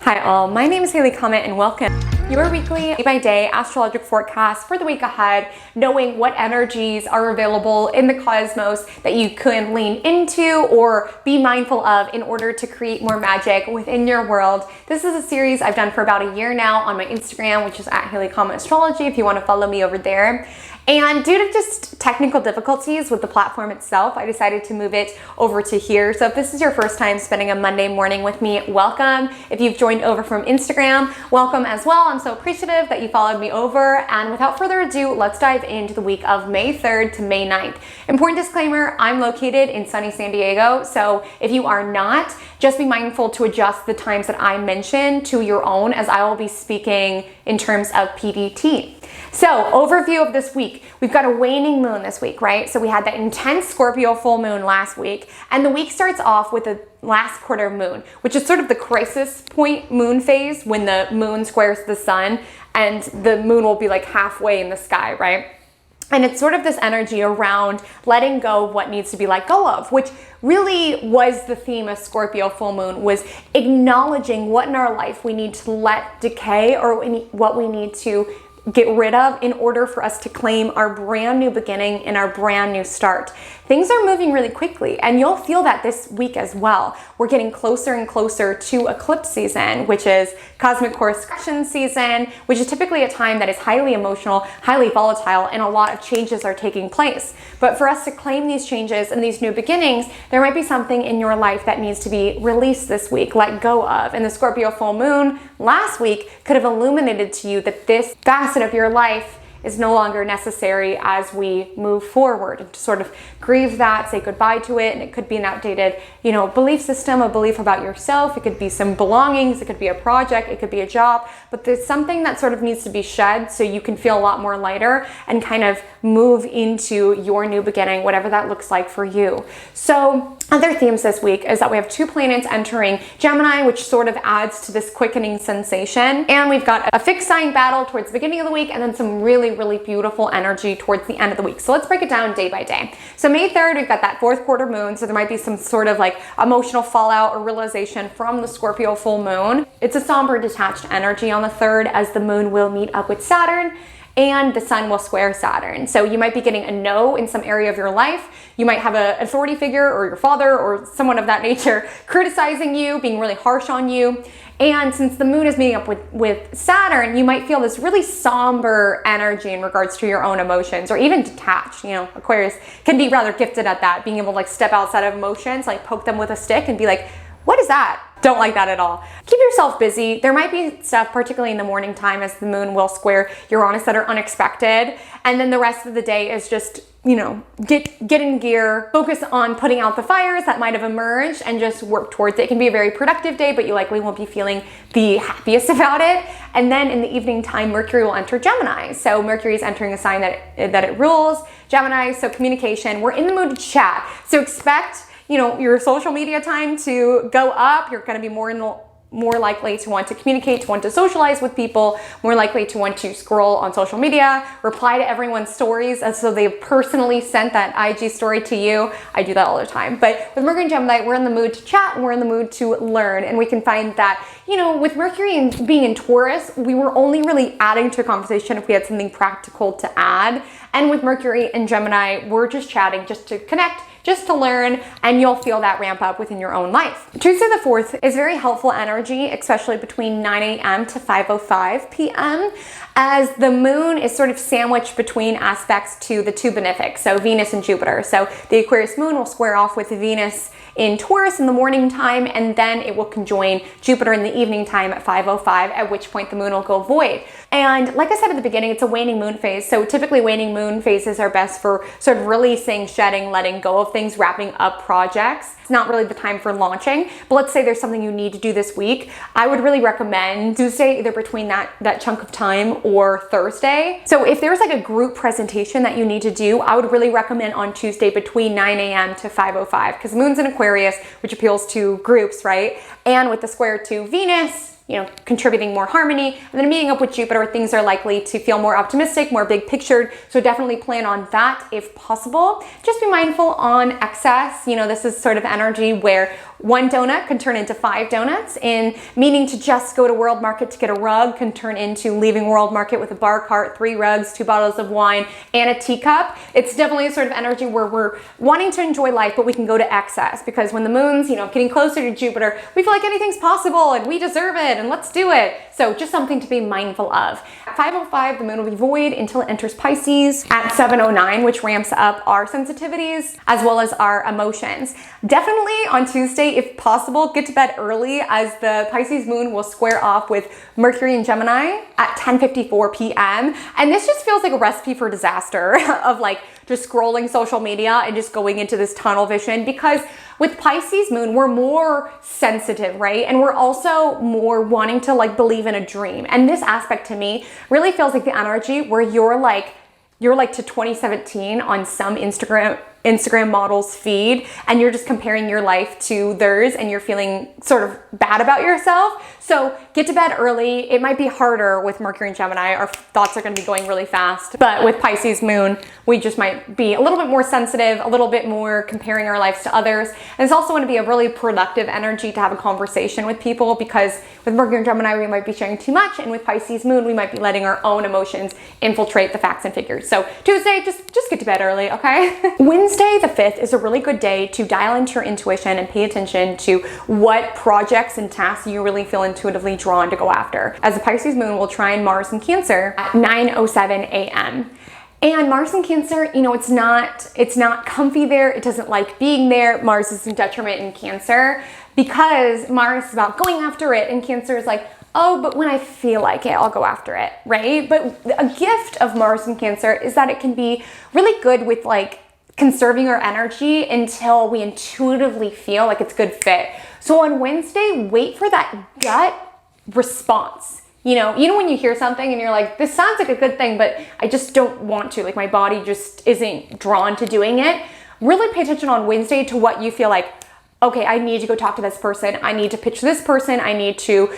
Hi all, my name is Haley Comet and welcome. Your weekly day-by-day astrological forecast for the week ahead, knowing what energies are available in the cosmos that you can lean into or be mindful of in order to create more magic within your world. This is a series I've done for about a year now on my Instagram, which is at Haley Comet Astrology if you want to follow me over there. And due to just technical difficulties with the platform itself, I decided to move it over to here. So if this is your first time spending a Monday morning with me, welcome. If you've joined over from Instagram, welcome as well. I'm so appreciative that you followed me over. And without further ado, let's dive into the week of May 3rd to May 9th. Important disclaimer, I'm located in sunny San Diego. So if you are not, just be mindful to adjust the times that I mention to your own, as I will be speaking in terms of PDT. So overview of this week, we've got a waning moon this week, right? So we had that intense Scorpio full moon last week, and the week starts off with the last quarter moon, which is sort of the crisis point moon phase when the moon squares the sun and the moon will be like halfway in the sky, right? And it's sort of this energy around letting go of what needs to be let go of, which really was the theme of Scorpio full moon, was acknowledging what in our life we need to let decay or what we need to get rid of in order for us to claim our brand new beginning and our brand new start. Things are moving really quickly, and you'll feel that this week as well. We're getting closer and closer to eclipse season, which is cosmic correction season, which is typically a time that is highly emotional, highly volatile, and a lot of changes are taking place. But for us to claim these changes and these new beginnings, there might be something in your life that needs to be released this week, let go of. And the Scorpio full moon last week could have illuminated to you that this facet of your life is no longer necessary as we move forward, and to sort of grieve that, say goodbye to it. And it could be an outdated, belief system, a belief about yourself. It could be some belongings. It could be a project. It could be a job, but there's something that sort of needs to be shed so you can feel a lot more lighter and kind of move into your new beginning, whatever that looks like for you. So other themes this week is that we have two planets entering Gemini, which sort of adds to this quickening sensation. And we've got a fixed sign battle towards the beginning of the week, and then some really beautiful energy towards the end of the week. So let's break it down day by day. So May 3rd, we've got that fourth quarter moon. So there might be some sort of like emotional fallout or realization from the Scorpio full moon. It's a somber, detached energy on the 3rd, as the moon will meet up with Saturn and the sun will square Saturn. So you might be getting a no in some area of your life. You might have an authority figure or your father or someone of that nature criticizing you, being really harsh on you. And since the moon is meeting up with Saturn, you might feel this really somber energy in regards to your own emotions, or even detached. Aquarius can be rather gifted at that, being able to like step outside of emotions, like poke them with a stick and be like, what is that? Don't like that at all. Keep yourself busy. There might be stuff, particularly in the morning time as the moon will square Uranus, that are unexpected. And then the rest of the day is just, get in gear, focus on putting out the fires that might have emerged and just work towards it. It can be a very productive day, but you likely won't be feeling the happiest about it. And then in the evening time, Mercury will enter Gemini. So Mercury is entering a sign that it rules Gemini. So communication, we're in the mood to chat. So expect your social media time to go up. You're going to be more likely to want to communicate, to want to socialize with people, more likely to want to scroll on social media, reply to everyone's stories as though they've personally sent that IG story to you. I do that all the time. But with Mercury and Gemini, we're in the mood to chat and we're in the mood to learn. And we can find that, with Mercury being in Taurus, we were only really adding to a conversation if we had something practical to add. And with Mercury and Gemini, we're just chatting, just to connect, just to learn, and you'll feel that ramp up within your own life. Tuesday the 4th is very helpful energy, especially between 9 a.m. to 5:05 p.m. as the moon is sort of sandwiched between aspects to the two benefics, so Venus and Jupiter. So the Aquarius moon will square off with Venus in Taurus in the morning time, and then it will conjoin Jupiter in the evening time at 5:05, at which point the moon will go void. And like I said at the beginning, it's a waning moon phase. So typically waning moon phases are best for sort of releasing, shedding, letting go of things, wrapping up projects. It's not really the time for launching, but let's say there's something you need to do this week. I would really recommend Tuesday, either between that chunk of time or Thursday. So if there's like a group presentation that you need to do, I would really recommend on Tuesday between 9 a.m. to 5:05, because moon's in Aquarius, which appeals to groups, right? And with the square to Venus, contributing more harmony. And then meeting up with Jupiter, things are likely to feel more optimistic, more big pictured. So definitely plan on that if possible. Just be mindful on excess. This is sort of energy where 1 donut can turn into 5 donuts, and meaning to just go to World Market to get a rug can turn into leaving World Market with a bar cart, 3 rugs, 2 bottles of wine, and a teacup. It's definitely a sort of energy where we're wanting to enjoy life, but we can go to excess, because when the moon's, getting closer to Jupiter, we feel like anything's possible and we deserve it and let's do it. So just something to be mindful of. At 5:05, the moon will be void until it enters Pisces at 7:09, which ramps up our sensitivities as well as our emotions. Definitely on Tuesday, if possible, get to bed early, as the Pisces moon will square off with Mercury in Gemini at 10:54 p.m. And this just feels like a recipe for disaster of like just scrolling social media and just going into this tunnel vision, because with Pisces moon, we're more sensitive, right? And we're also more wanting to like believe in a dream. And this aspect to me really feels like the energy where you're like to 2017 on some Instagram model's feed, and you're just comparing your life to theirs and you're feeling sort of bad about yourself. So get to bed early. It might be harder with Mercury and Gemini. Our thoughts are going to be going really fast. But with Pisces moon, we just might be a little bit more sensitive, a little bit more comparing our lives to others. And it's also going to be a really productive energy to have a conversation with people, because with Mercury and Gemini, we might be sharing too much. And with Pisces moon, we might be letting our own emotions infiltrate the facts and figures. So Tuesday, just get to bed early, okay? Wednesday the 5th is a really good day to dial into your intuition and pay attention to what projects and tasks you really feel intuitively drawn to go after, as the Pisces moon will trine Mars in Cancer at 9:07 a.m. And Mars in Cancer, it's not comfy there. It doesn't like being there. Mars is in detriment in Cancer, because Mars is about going after it, and Cancer is like, oh, but when I feel like it, I'll go after it, right? But a gift of Mars in Cancer is that it can be really good with like conserving our energy until we intuitively feel like it's a good fit. So on Wednesday, wait for that gut response. You know when you hear something and you're like, this sounds like a good thing, but I just don't want to, like my body just isn't drawn to doing it. Really pay attention on Wednesday to what you feel like, okay, I need to go talk to this person. I need to pitch this person. I need to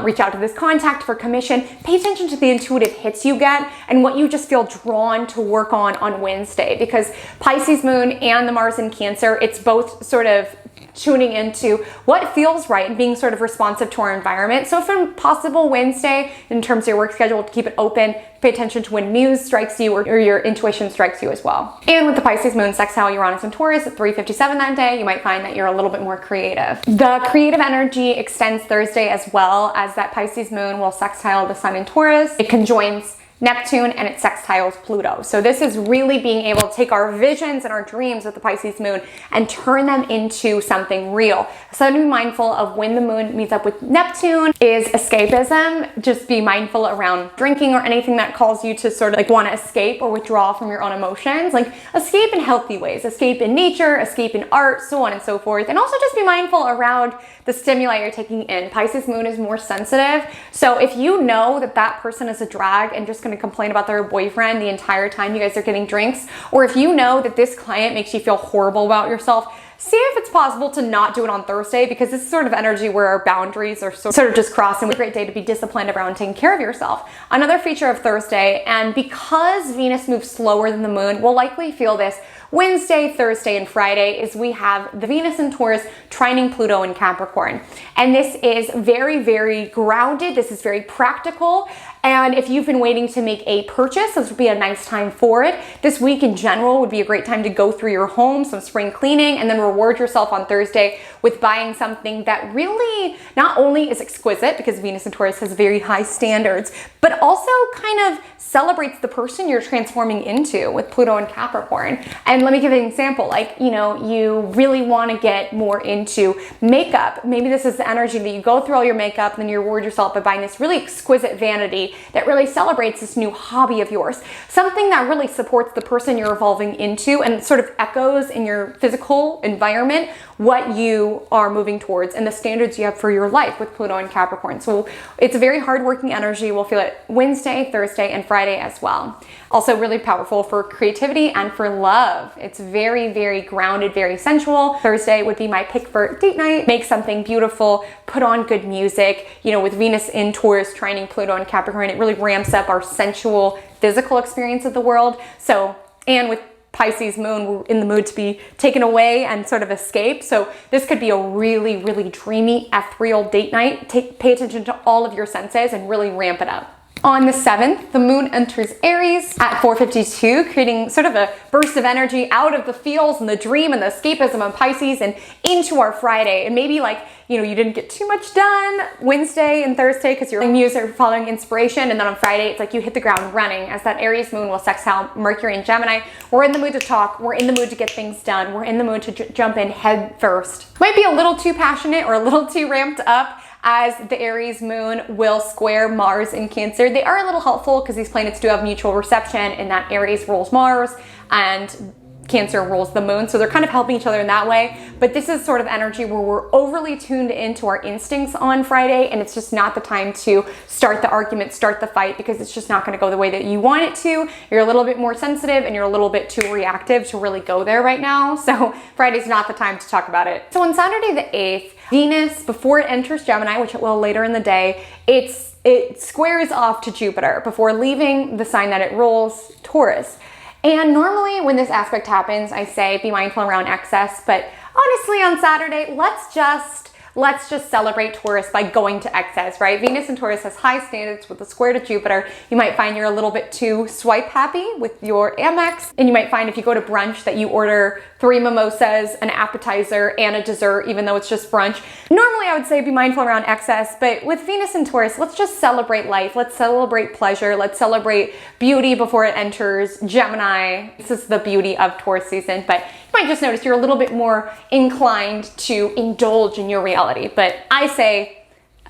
reach out to this contact for commission. Pay attention to the intuitive hits you get and what you just feel drawn to work on Wednesday, because Pisces moon and the Mars in Cancer, it's both sort of tuning into what feels right and being sort of responsive to our environment. So if possible, Wednesday, in terms of your work schedule, to keep it open, pay attention to when muse strikes you or your intuition strikes you as well. And with the Pisces moon sextile Uranus and Taurus at 3:57 that day, you might find that you're a little bit more creative. The creative energy extends Thursday as well, as that Pisces moon will sextile the sun in Taurus. It conjoins Neptune and it sextiles Pluto. So this is really being able to take our visions and our dreams with the Pisces moon and turn them into something real. So to be mindful of when the moon meets up with Neptune is escapism. Just be mindful around drinking or anything that calls you to sort of like want to escape or withdraw from your own emotions. Like escape in healthy ways, escape in nature, escape in art, so on and so forth. And also just be mindful around the stimuli you're taking in. Pisces moon is more sensitive. So if you know that person is a drag and just going to complain about their boyfriend the entire time you guys are getting drinks, or if you know that this client makes you feel horrible about yourself, see if it's possible to not do it on Thursday, because this is sort of energy where our boundaries are sort of just crossed, and a great day to be disciplined around taking care of yourself. Another feature of Thursday, and because Venus moves slower than the moon, we'll likely feel this Wednesday, Thursday, and Friday, is we have the Venus in Taurus trining Pluto in Capricorn. And this is very, very grounded. This is very practical. And if you've been waiting to make a purchase, this would be a nice time for it. This week in general would be a great time to go through your home, some spring cleaning, and then reward yourself on Thursday with buying something that really not only is exquisite, because Venus in Taurus has very high standards, but also kind of celebrates the person you're transforming into with Pluto and Capricorn. And let me give you an example. Like, you really want to get more into makeup. Maybe this is the energy that you go through all your makeup and then you reward yourself by buying this really exquisite vanity that really celebrates this new hobby of yours. Something that really supports the person you're evolving into and sort of echoes in your physical environment what you are moving towards and the standards you have for your life with Pluto and Capricorn. So it's a very hardworking energy. We'll feel it Wednesday, Thursday, and Friday as well. Also really powerful for creativity and for love. It's very, very grounded, very sensual. Thursday would be my pick for date night. Make something beautiful, put on good music. With Venus in Taurus trining Pluto and Capricorn, it really ramps up our sensual, physical experience of the world. So, and with Pisces moon, we're in the mood to be taken away and sort of escape. So this could be a really, really dreamy, ethereal date night. Pay attention to all of your senses and really ramp it up. On the 7th, the moon enters Aries at 4:52, creating sort of a burst of energy out of the feels and the dream and the escapism of Pisces and into our Friday. And maybe like, you didn't get too much done Wednesday and Thursday because you're muse or following inspiration. And then on Friday, it's like you hit the ground running as that Aries moon will sextile Mercury and Gemini. We're in the mood to talk. We're in the mood to get things done. We're in the mood to jump in head first. Might be a little too passionate or a little too ramped up, as the Aries moon will square Mars in Cancer. They are a little helpful because these planets do have mutual reception in that Aries rules Mars and Cancer rules the moon. So they're kind of helping each other in that way. But this is sort of energy where we're overly tuned into our instincts on Friday, and it's just not the time to start the argument, start the fight, because it's just not going to go the way that you want it to. You're a little bit more sensitive and you're a little bit too reactive to really go there right now. So Friday's not the time to talk about it. So on Saturday the 8th, Venus, before it enters Gemini, which it will later in the day, it squares off to Jupiter before leaving the sign that it rules, Taurus. And normally when this aspect happens, I say be mindful around excess, but honestly on Saturday, let's just celebrate Taurus by going to excess, right? Venus and Taurus has high standards with a square to Jupiter. You might find you're a little bit too swipe happy with your Amex, and you might find if you go to brunch that you order 3 mimosas, an appetizer, and a dessert, even though it's just brunch. Normally I would say be mindful around excess, but with Venus and Taurus, let's just celebrate life. Let's celebrate pleasure. Let's celebrate beauty before it enters Gemini. This is the beauty of Taurus season, but you might just notice you're a little bit more inclined to indulge in your reality. But I say,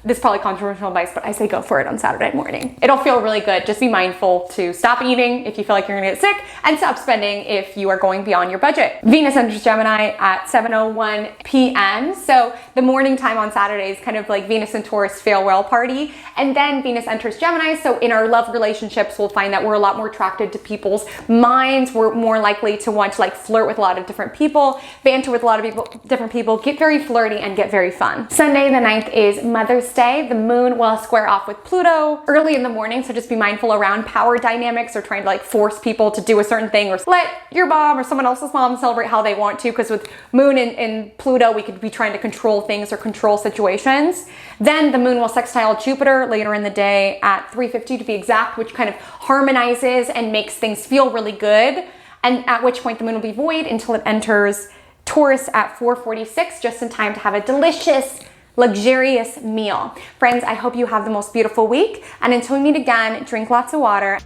this is probably controversial advice, but I say go for it on Saturday morning. It'll feel really good. Just be mindful to stop eating if you feel like you're gonna get sick, and stop spending if you are going beyond your budget. Venus enters Gemini at 7:01 p.m. So the morning time on Saturday is kind of like Venus and Taurus farewell party. And then Venus enters Gemini. So in our love relationships, we'll find that we're a lot more attracted to people's minds. We're more likely to want to like flirt with a lot of different people, banter with a lot of different people, get very flirty and get very fun. Sunday the 9th is Mother's Day. The moon will square off with Pluto early in the morning, so just be mindful around power dynamics or trying to like force people to do a certain thing, or let your mom or someone else's mom celebrate how they want to, because with moon and Pluto we could be trying to control things or control situations. Then the moon will sextile Jupiter later in the day at 3:50 to be exact, which kind of harmonizes and makes things feel really good, and at which point the moon will be void until it enters Taurus at 4:46, just in time to have a delicious, luxurious meal. Friends, I hope you have the most beautiful week, and until we meet again, drink lots of water.